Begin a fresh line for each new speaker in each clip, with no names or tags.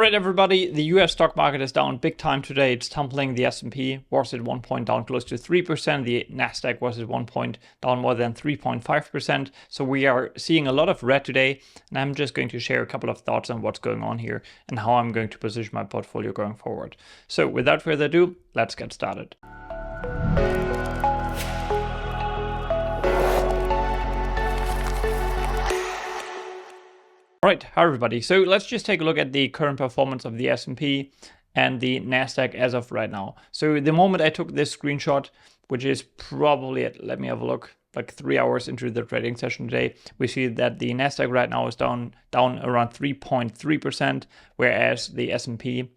Right, everybody, the US stock market is down big time today. It's tumbling. The S&P was at one point down close to 3%. The Nasdaq was at one point down more than 3.5%. So we are seeing a lot of red today. And I'm just going to share a couple of thoughts on what's going on here and how I'm going to position my portfolio going forward. So without further ado, let's get started. All right, hi everybody. So let's just take a look at the current performance of the S&P and the Nasdaq as of right now. So the moment I took this screenshot, which is probably at, let me have a look, like 3 hours into the trading session today, we see that the Nasdaq right now is down around 3.3%, whereas the S&P,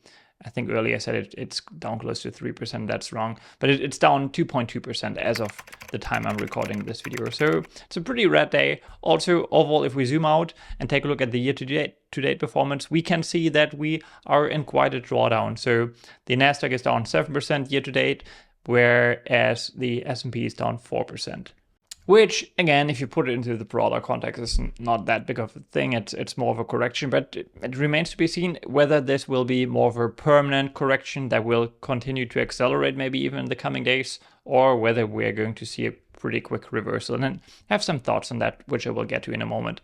I think earlier I said it's down close to 3%. That's wrong, but it's down 2.2% as of the time I'm recording this video. So it's a pretty red day. Also, overall, if we zoom out and take a look at the year-to-date performance, we can see that we are in quite a drawdown. So the Nasdaq is down 7% year-to-date, whereas the S&P is down 4%. Which, again, if you put it into the broader context, is not that big of a thing. It's more of a correction, but it remains to be seen whether this will be more of a permanent correction that will continue to accelerate maybe even in the coming days, or whether we're going to see a pretty quick reversal. And then have some thoughts on that, which I will get to in a moment.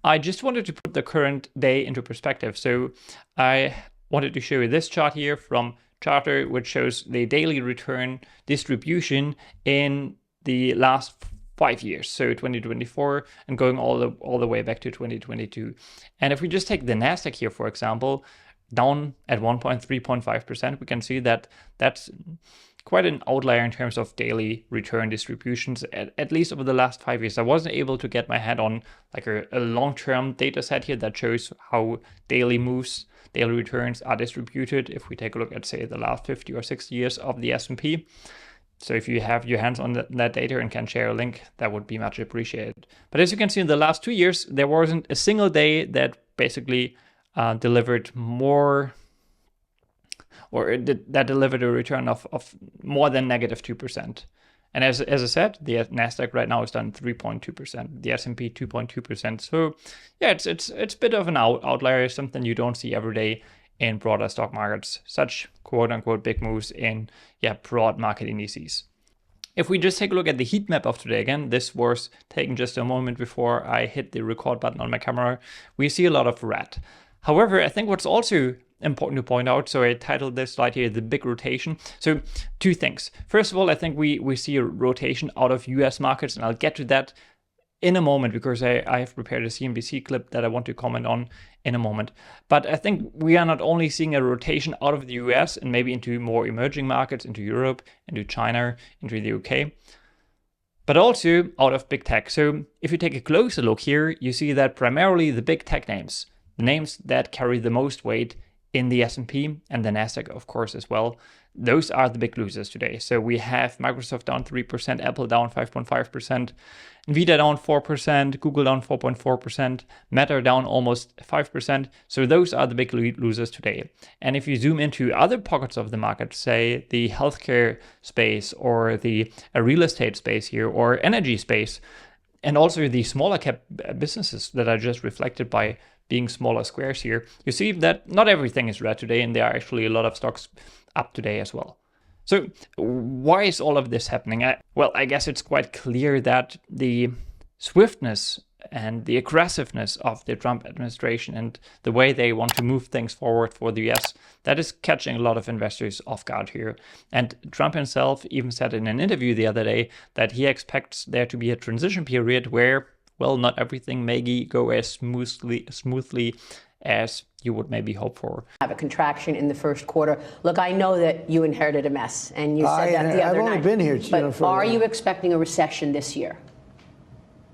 I just wanted to put the current day into perspective. So I wanted to show you this chart here from Charter, which shows the daily return distribution in the last 5 years, so 2024 and going all the way back to 2022. And if we just take the Nasdaq here, for example, down at 3.5%, we can see that that's quite an outlier in terms of daily return distributions, at least over the last 5 years. I wasn't able to get my head on like a long-term data set here that shows how daily returns are distributed. If we take a look at, say, the last 50 or 60 years of the S&P. So if you have your hands on that data and can share a link, that would be much appreciated. But as you can see, in the last 2 years, there wasn't a single day that basically delivered more, or that delivered a return of more than negative 2%. And as I said, the Nasdaq right now is down 3.2%, the S&P 2.2%. So yeah, it's a bit of an outlier, something you don't see every day in broader stock markets, such quote-unquote big moves in broad market indices. If we just take a look at the heat map of today, again, this was taken just a moment before I hit the record button on my camera, we see a lot of red. However, I think what's also important to point out, so I titled this slide here, the big rotation. So two things. First of all, I think we see a rotation out of US markets, and I'll get to that in a moment because I have prepared a CNBC clip that I want to comment on in a moment. But I think we are not only seeing a rotation out of the US and maybe into more emerging markets, into Europe, into China, into the UK, but also out of big tech. So if you take a closer look here, you see that primarily the big tech names, the names that carry the most weight in the S&P and the Nasdaq, of course, as well, those are the big losers today. So we have Microsoft down 3%, Apple down 5.5%, Nvidia down 4%, Google down 4.4%, Meta down almost 5%. So those are the big losers today. And if you zoom into other pockets of the market, say the healthcare space or the real estate space here or energy space, and also the smaller cap businesses that are just reflected by being smaller squares here, you see that not everything is red today, and there are actually a lot of stocks up today as well. So why is all of this happening? Well, I guess it's quite clear that the swiftness and the aggressiveness of the Trump administration and the way they want to move things forward for the US, that is catching a lot of investors off guard here. And Trump himself even said in an interview the other day that he expects there to be a transition period where, well, not everything may go as smoothly as you would maybe hope for.
Have a contraction in the first quarter. Look, I know that you inherited a mess, and you said that the other night.
I've only been here.
But are you expecting a recession this year?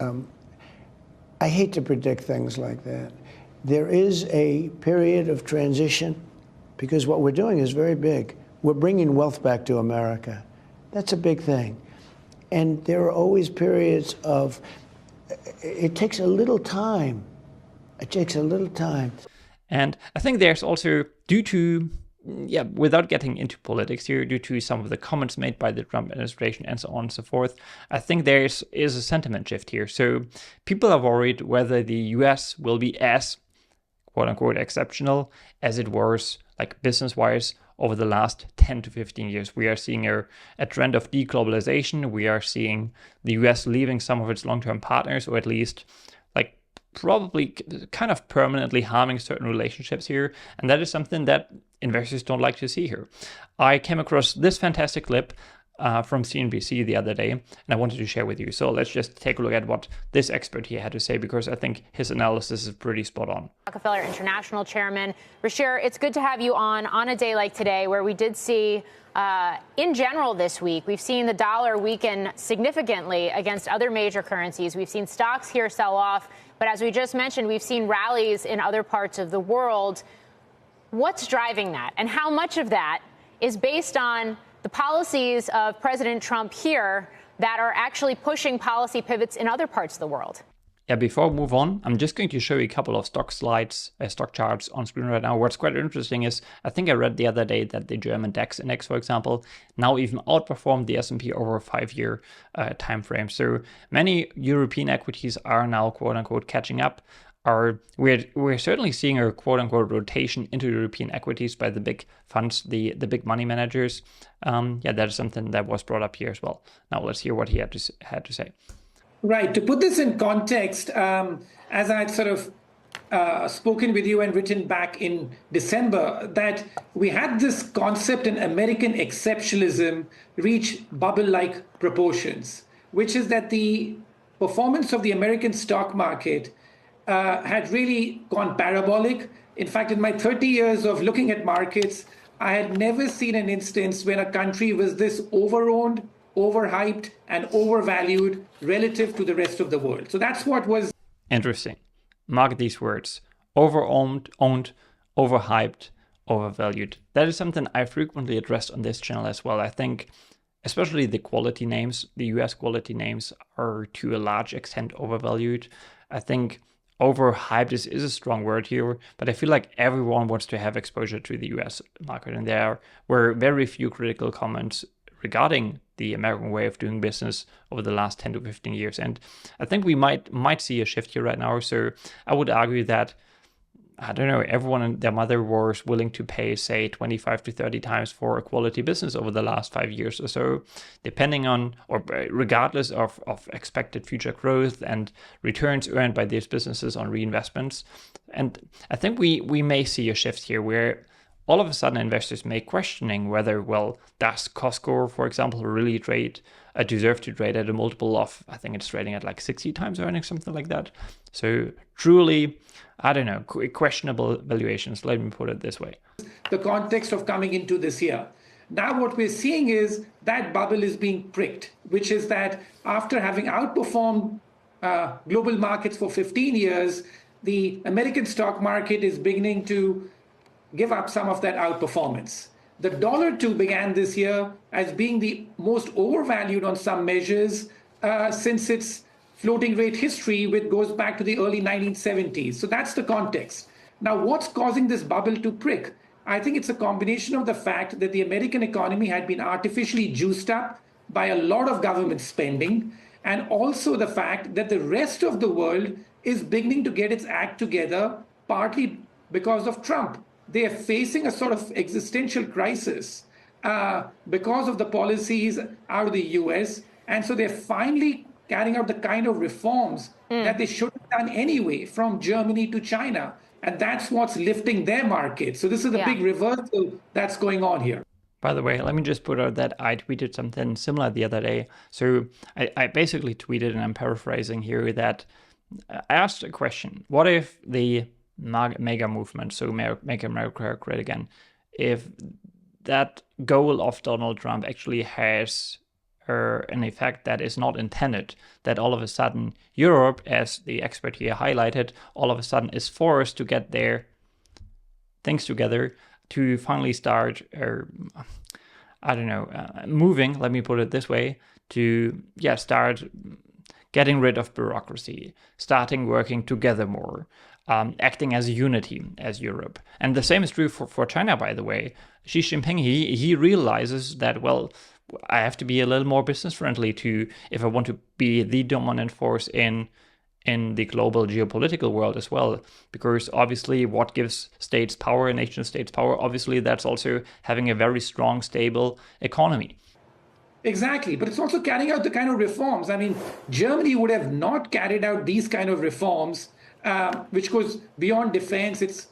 I hate to predict things like that. There is a period of transition because what we're doing is very big. We're bringing wealth back to America. That's a big thing. And there are always periods of, it takes a little time. It takes a little time.
And I think there's also, due to, without getting into politics here, due to some of the comments made by the Trump administration and so on and so forth, I think there is a sentiment shift here. So people are worried whether the US will be as quote unquote exceptional as it was like business wise over the last 10 to 15 years. We are seeing a trend of deglobalization. We are seeing the US leaving some of its long-term partners, or at least like probably kind of permanently harming certain relationships here. And that is something that investors don't like to see here. I came across this fantastic clip from CNBC the other day, and I wanted to share with you. So let's just take a look at what this expert here had to say, because I think his analysis is pretty spot on.
Rockefeller International Chairman Bashir, it's good to have you on a day like today, where we did see, in general this week, we've seen the dollar weaken significantly against other major currencies. We've seen stocks here sell off, but as we just mentioned, we've seen rallies in other parts of the world. What's driving that, and how much of that is based on the policies of President Trump here that are actually pushing policy pivots in other parts of the world?
Yeah, before we move on, I'm just going to show you a couple of stock charts on screen right now. What's quite interesting is, I think I read the other day that the German DAX index, for example, now even outperformed the S&P over a 5-year time frame. So many European equities are now, quote unquote, catching up. We're certainly seeing a quote unquote rotation into European equities by the big funds, the big money managers. Yeah, that is something that was brought up here as well. Now let's hear what he had to say.
Right. To put this in context, as I had sort of spoken with you and written back in December, that we had this concept in American exceptionalism reach bubble-like proportions, which is that the performance of the American stock market had really gone parabolic. In fact, in my 30 years of looking at markets, I had never seen an instance when a country was this overowned, overhyped, and overvalued relative to the rest of the world. So that's what was
interesting. Mark these words: overowned, owned, overhyped, overvalued. That is something I frequently addressed on this channel as well. I think especially the quality names, the US quality names, are to a large extent overvalued. I think overhyped is a strong word here, but I feel like everyone wants to have exposure to the US market, and there were very few critical comments regarding the American way of doing business over the last 10 to 15 years. And I think we might see a shift here right now. So I would argue that, I don't know, everyone and their mother was willing to pay, say, 25 to 30 times for a quality business over the last 5 years or so, depending on, or regardless of expected future growth and returns earned by these businesses on reinvestments. And I think we may see a shift here where all of a sudden investors may questioning whether, well, does Costco, for example, really deserve to trade at a multiple of, I think it's trading at like 60 times earnings, something like that. So truly, I don't know, questionable valuations, let me put it this way.
The context of coming into this year. Now what we're seeing is that bubble is being pricked, which is that after having outperformed global markets for 15 years, the American stock market is beginning to give up some of that outperformance. The dollar too began this year as being the most overvalued on some measures since its floating rate history, which goes back to the early 1970s. So that's the context. Now, what's causing this bubble to prick? I think it's a combination of the fact that the American economy had been artificially juiced up by a lot of government spending, and also the fact that the rest of the world is beginning to get its act together, partly because of Trump. They are facing a sort of existential crisis because of the policies out of the US. And so they're finally carrying out the kind of reforms that they should have done anyway, from Germany to China. And that's what's lifting their market. So this is the big reversal that's going on here.
By the way, let me just put out that I tweeted something similar the other day. So I basically tweeted, and I'm paraphrasing here, that I asked a question. What if the mega movement, so Make America Great Again, if that goal of Donald Trump actually has an effect that is not intended, that all of a sudden Europe, as the expert here highlighted, all of a sudden is forced to get their things together to finally start, moving, let me put it this way, to start getting rid of bureaucracy, starting working together more, acting as a unity as Europe. And the same is true for China, by the way. Xi Jinping, he realizes that, well, I have to be a little more business friendly if I want to be the dominant force in in the global geopolitical world as well, because obviously what gives states power, nation states power, obviously that's also having a very strong, stable economy.
Exactly, but it's also carrying out the kind of reforms. I mean, Germany would have not carried out these kind of reforms, which goes beyond defense. It's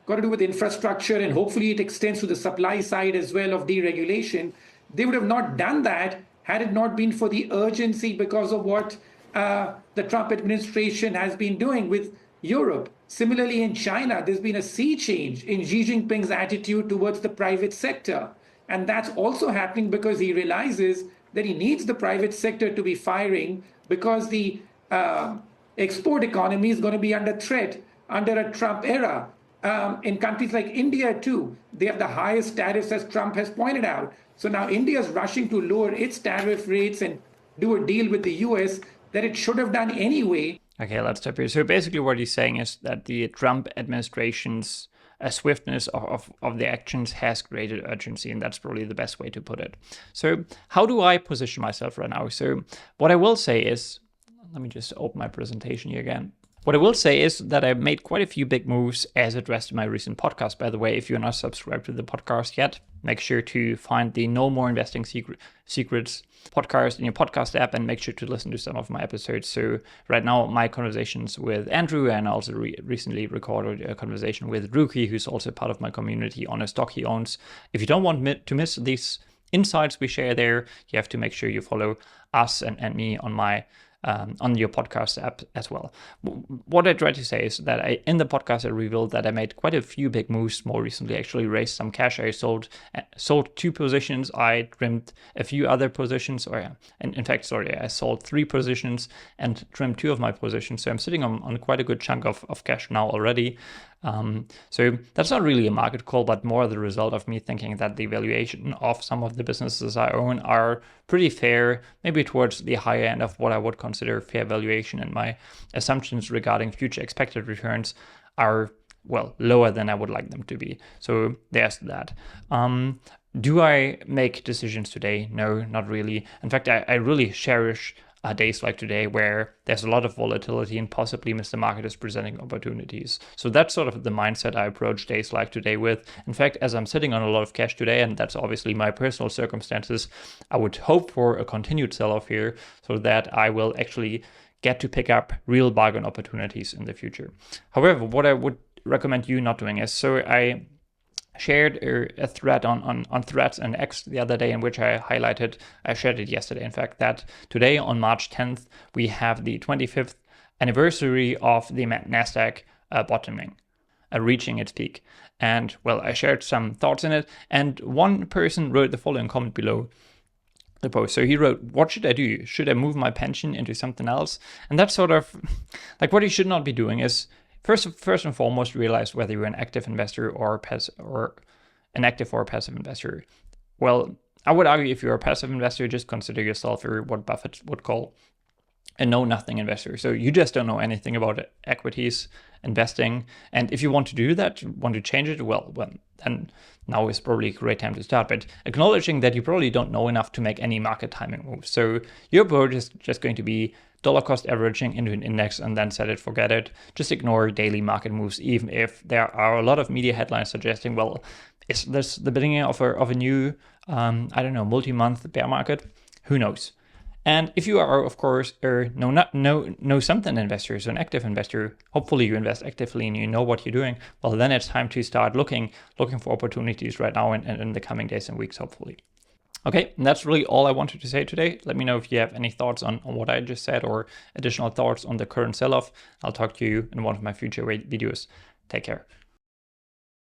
got to do with infrastructure, and hopefully it extends to the supply side as well of deregulation. They would have not done that had it not been for the urgency because of what the Trump administration has been doing with Europe. Similarly, in China, there's been a sea change in Xi Jinping's attitude towards the private sector. And that's also happening because he realizes that he needs the private sector to be firing, because the export economy is going to be under threat under a Trump era. In countries like India, too, they have the highest tariffs, as Trump has pointed out. So now India is rushing to lower its tariff rates and do a deal with the US that it should have done anyway.
Okay, let's stop here. So basically what he's saying is that the Trump administration's swiftness of the actions has created urgency, and that's probably the best way to put it. So how do I position myself right now? So what I will say is, let me just open my presentation here again. What I will say is that I made quite a few big moves as addressed in my recent podcast. By the way, if you're not subscribed to the podcast yet, make sure to find the No More Investing Secrets podcast in your podcast app and make sure to listen to some of my episodes. So right now, my conversations with Andrew, and also recently recorded a conversation with Ruki, who's also part of my community, on a stock he owns. If you don't want to miss these insights we share there, you have to make sure you follow us and me on my on your podcast app as well. What I try to say is that in the podcast I revealed that I made quite a few big moves more recently. I actually raised some cash. I sold 2 positions. I trimmed a few other positions, I sold 3 positions and trimmed 2 of my positions. So I'm sitting on quite a good chunk of cash now already. So that's not really a market call, but more the result of me thinking that the valuation of some of the businesses I own are pretty fair, maybe towards the higher end of what I would consider fair valuation, and my assumptions regarding future expected returns are, well, lower than I would like them to be. So there's that. Do I make decisions today? No, not really. In fact, I really cherish days like today, where there's a lot of volatility and possibly Mr. Market is presenting opportunities. So that's sort of the mindset I approach days like today with. In fact, as I'm sitting on a lot of cash today, and that's obviously my personal circumstances, I would hope for a continued sell-off here so that I will actually get to pick up real bargain opportunities in the future. However, what I would recommend you not doing is, so I shared a thread on Threads and X the other day, in which I shared it yesterday, in fact, that today on March 10th, we have the 25th anniversary of the NASDAQ bottoming, reaching its peak. And well, I shared some thoughts in it, and one person wrote the following comment below the post. So he wrote, "What should I do? Should I move my pension into something else?" And that's sort of like what you should not be doing is, First and foremost, realize whether you're an active investor or an active or passive investor. Well, I would argue if you're a passive investor, just consider yourself what Buffett would call a know-nothing investor. So you just don't know anything about equities, investing. And if you want to do that, want to change it, well, then now is probably a great time to start. But acknowledging that you probably don't know enough to make any market timing moves. So your approach is just going to be dollar cost averaging into an index and then set it, forget it. Just ignore daily market moves, even if there are a lot of media headlines suggesting, well, is this the beginning of a new, multi-month bear market? Who knows? And if you are, of course, know something investor, so an active investor, hopefully you invest actively and you know what you're doing, well, then it's time to start looking for opportunities right now and in the coming days and weeks, hopefully. Okay, and that's really all I wanted to say today. Let me know if you have any thoughts on what I just said or additional thoughts on the current sell-off. I'll talk to you in one of my future videos. Take care.